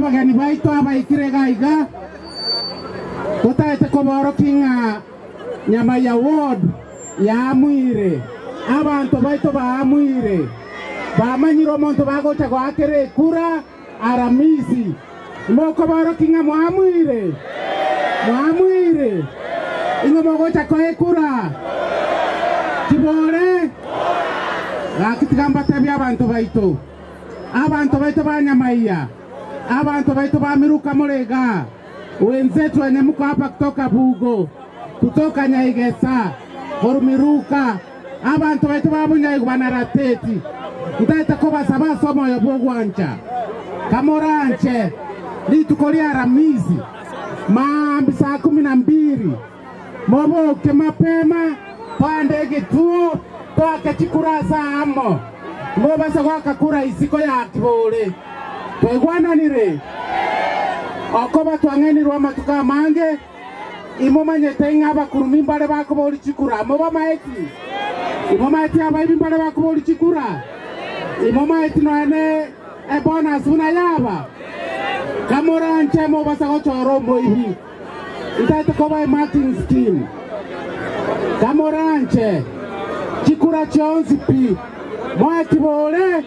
abagani baito abaikire gaiga tutaete kuborokinga nyama ya ward ya mwire abantu baito ba mwire bamanyiro monto bagocha gwakere kura aramisi moko borokinga mwamwire ingo mogocha koe kura kibore akitigamba tabi abantu baito banyamaiya abantu baito bamiruka murega wenzetu wenye mko hapa kutoka Bugo kutoka Nyaigesa Horumiruka abantu baito babunyaigu banarateti utaita koba saba somo ya bogwancha kamoranche litukolia aramizi maambi saa 12 moboke mapema pande gituo toake chikurasa amo mobasa gwaka kura isiko ya kibole twegwananire okoba twangenirwa matuka mange imomanyete ngaba kurumi mbale bakoboli chikura moba maeti imomanyete abayibi mbale bakoboli chikura imomanyete noene bonus una yaba kamoranche mobasa gochorombo ihi itaite koba marketing scheme kamoranche chikura chonzi pi mwakibole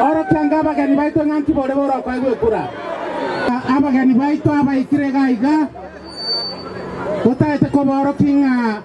oro kyanga abagani baito nyankibole boro kwaigwe kura abagani baito abaikire gaiga tutaete kuborokinga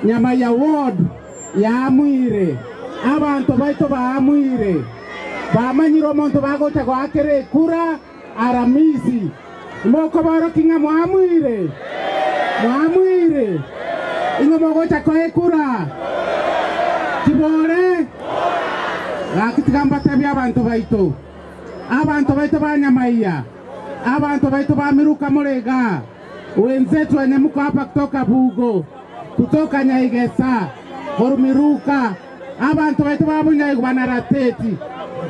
nyama ya ward ya mwire abantu baito ba mwire bamanyiro monto bagocha gwakere kura aramisi moko borokinga mwamwire ingo mogocha koe kura kibore akitigamba tabi abantu baito banyamaiya abantu baito bamiruka murega wenzetu wenye mko hapa kutoka Bugo kutoka Nyaigesa Horumiruka abantu baito babunyaigu banarateti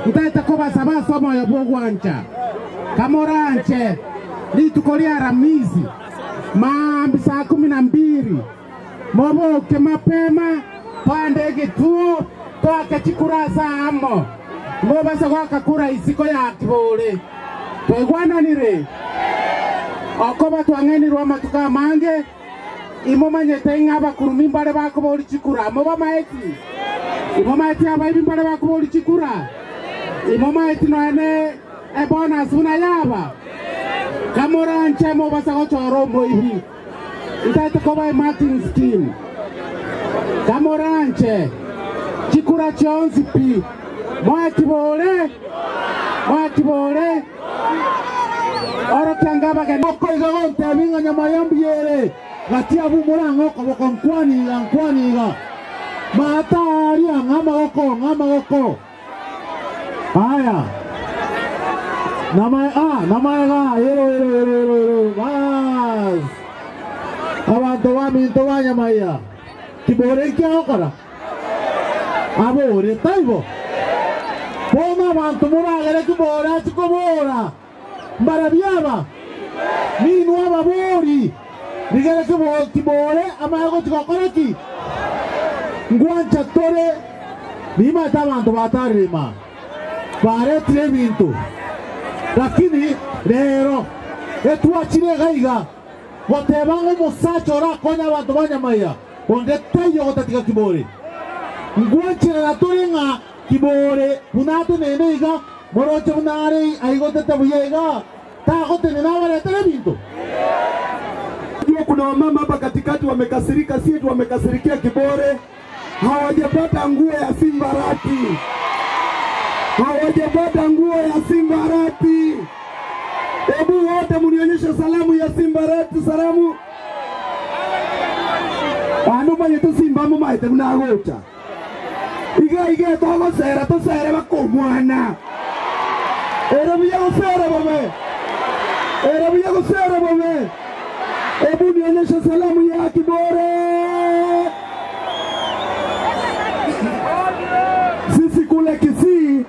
utaita koba saba somo ya bogwancha kamoranche litukolia aramizi maambi saa 12 moboke mapema pande gituo toake chikurasa amo mobasa gwaka kura isiko ya kibole twegwananire okoba twangenirwa matuka mange imomanyete ngaba kurumi mbale bakoboli chikura moba maeti imomanyete abayibi mbale bakoboli chikura imomanyete noene bonus una yaba kamoranche mobasa gochorombo ihi itaite koba marketing scheme kamoranche chikura chonzi pi mwakibole oro kyangaba ke noko igonte abinga nyama yambiere gatia bumurango koboko nkwaniga matari ngama goko haya nama ga yero bas abantu baminto banyamaiya kibore kyakora abore taibo Poma abantu muragere kibora chikobora mbarabyaba minu ababori bigere kibore amago chikokoraki ngwancha tore bima tabantu batarima bare trebintu lakini rero etuachire gaiga gotebango musachora konya abantu banyamaiya onde tayo gotatika kibore ngwanchira naturenga kibore punate neneiga moroche punare aigote tabuyega tagote nenawale telebinto. Kuna wamama hapa katikati wamekasirika, sisi wamekasirikia kibore, hawajapata nguo ya Simbarati, Hebu wote munionyeshe salamu ya Simbarati, salamu. Anu manyetu Simba mu maite munagocha. Iga togo sere bakomwana. Era biya go sere bome. Hebu nionyeshe salamu ya kibore. Sisi kule Kisii,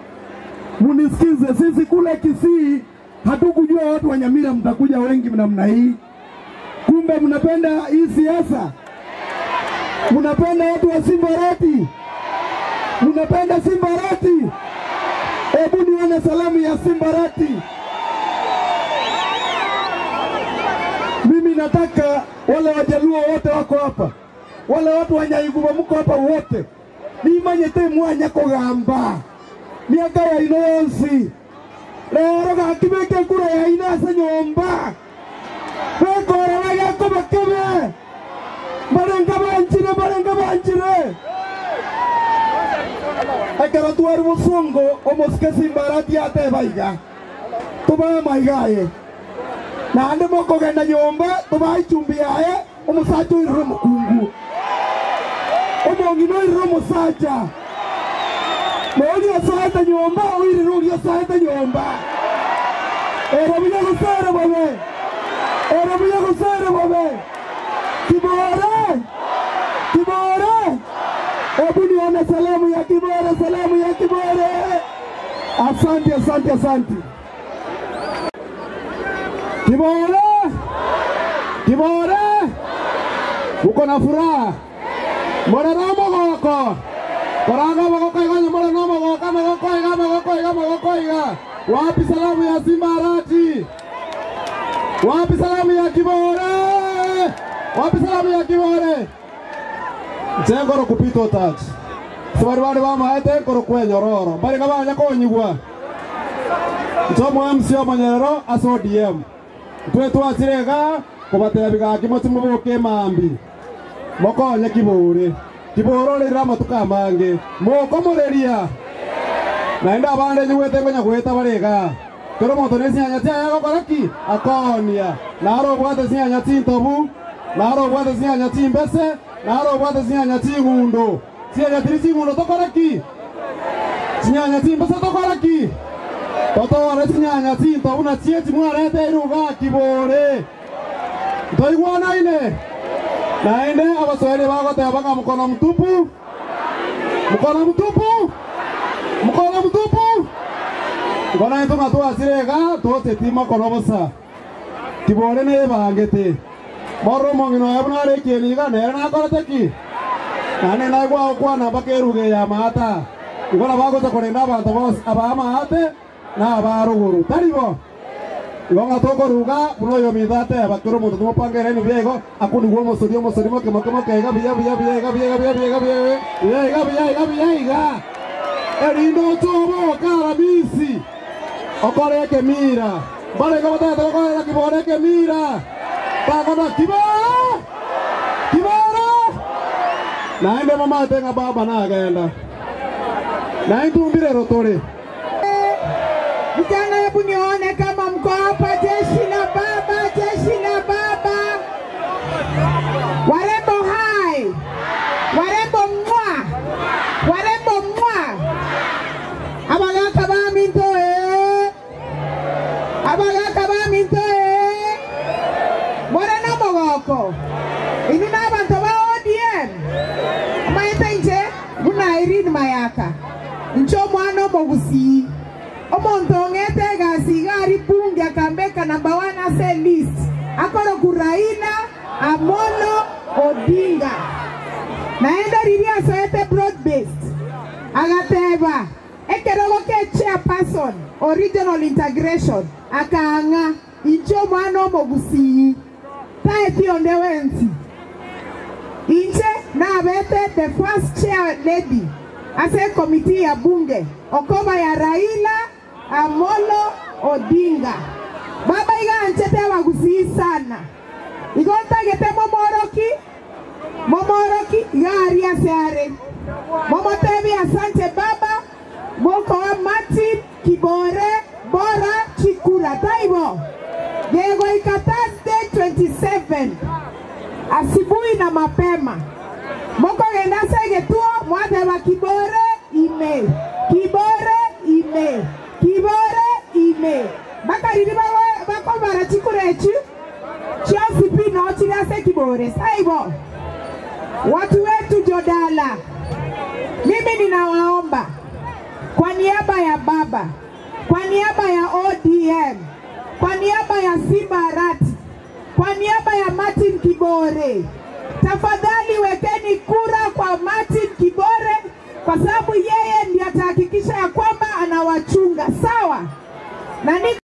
munisikize, sisi kule Kisii hatukujua watu wa Nyamira mtakuja wengi namna hii. Kumbe mnapenda hii siasa. Mnapenda watu wa Simbarati. Mnapenda Simbarati. Hebu nione salamu ya Simbarati. Mimi nataka wale Wajaluo wote wako hapa, wale watu wa Nyaiguba mko hapa wote, nimanyete mwanya kugamba miaka ya inonsi rero gakibeke kura ya inasa nyomba wekora wagako bakebe barenga banchire akara tuwaru musungo omoske Simbarati ate baiga tuba maigaye na ande moko genda nyomba tuba ichumbi yae omusacho irro mukungu omongino irro musacha Moni asaita nyomba oiri rugi asaita nyomba era buya gusere babe Kibore ebu nione salamu ya Kibore asante Kibore uko na furaha mbona romo goko Koranga magokoiga nyamara no magokoiga wapi salamu ya Simbarati wapi salamu ya Kibore Zengoro kupito tax Sibari wa maete koro kwenyororo bari kabanya konyigwa Ntomo MC omanyero asodiem Kwetu asirega kubatera bigaki motimubuke mambi Mokonye Kiboro le rama tukamange moko moreria naenda abande nyuwete ngonya kweta barega toro moto nesi anyati ayago koraki akonia naro bwate si anyati ntobu naro bwate si anyati mbese naro bwate si anyati ngundo si anyati ngundo tokoraki si anyati mbese tokoraki toto wale si anyati ntobu na tieti mwarete iruga Kibore toigwana ine naende abaswahili bagote abanga mkono mtupu ngona ntunga twasirega tote tima kono bosa Kibore ne bangete moro mongino yabuna rekeliga nera na koroteki nane na kwa na bakeruge ya mata ngona bagote korenda abantu bose abama ate na abaruguru taribo Ngonga toko ruga puno yo midate bakero moto tumo pangere ni biego akuni gwo mosori mo kemo kega biya erindo tobo karabisi okore ke mira bale ko bata to ko Kibore ke mira pagoda Kibore naende mama tenga baba na agenda naitumbire rotore Vijana hebu nione kama mko hapa jeshi la baba Warembo hai Warembo mwa Abagaka ba mintoe Morena mogoko Inuna abantu ba ODM Amaita nje Buna Irene Mayaka Ncho mwana mogusi Omontongete gasigari bunge akambeka number 1 ase list akoro kuraina Amolo Odinga naenda riria soete broad based agateba ekerogo ke chairperson original integration akaanga incho mwana mogusi taeti ondewenti inche na bete the first chair lady ase committee ya bunge okoba ya Raila Amolo Odinga baba iga anchete wagusi sana igonta gete momoroki gari asare momotebi asante baba moko Martin Kibore bora chikura taibo Diego Thursday 27 asubuhi na mapema moko genda segetuo mwate wa Kibore ime bakariri bako bara chikurechu Chelsea pino chilase Kibore saibo watu wetu Jodala mimi ninawaomba kwa niaba ya baba kwa niaba ya ODM kwa niaba ya Simbarati kwa niaba ya Martin Kibore tafadhali wekeni kura kwa Martin Kibore kwa sababu yeye ndiye atahakikisha ya kwamba anawachunga, sawa? Na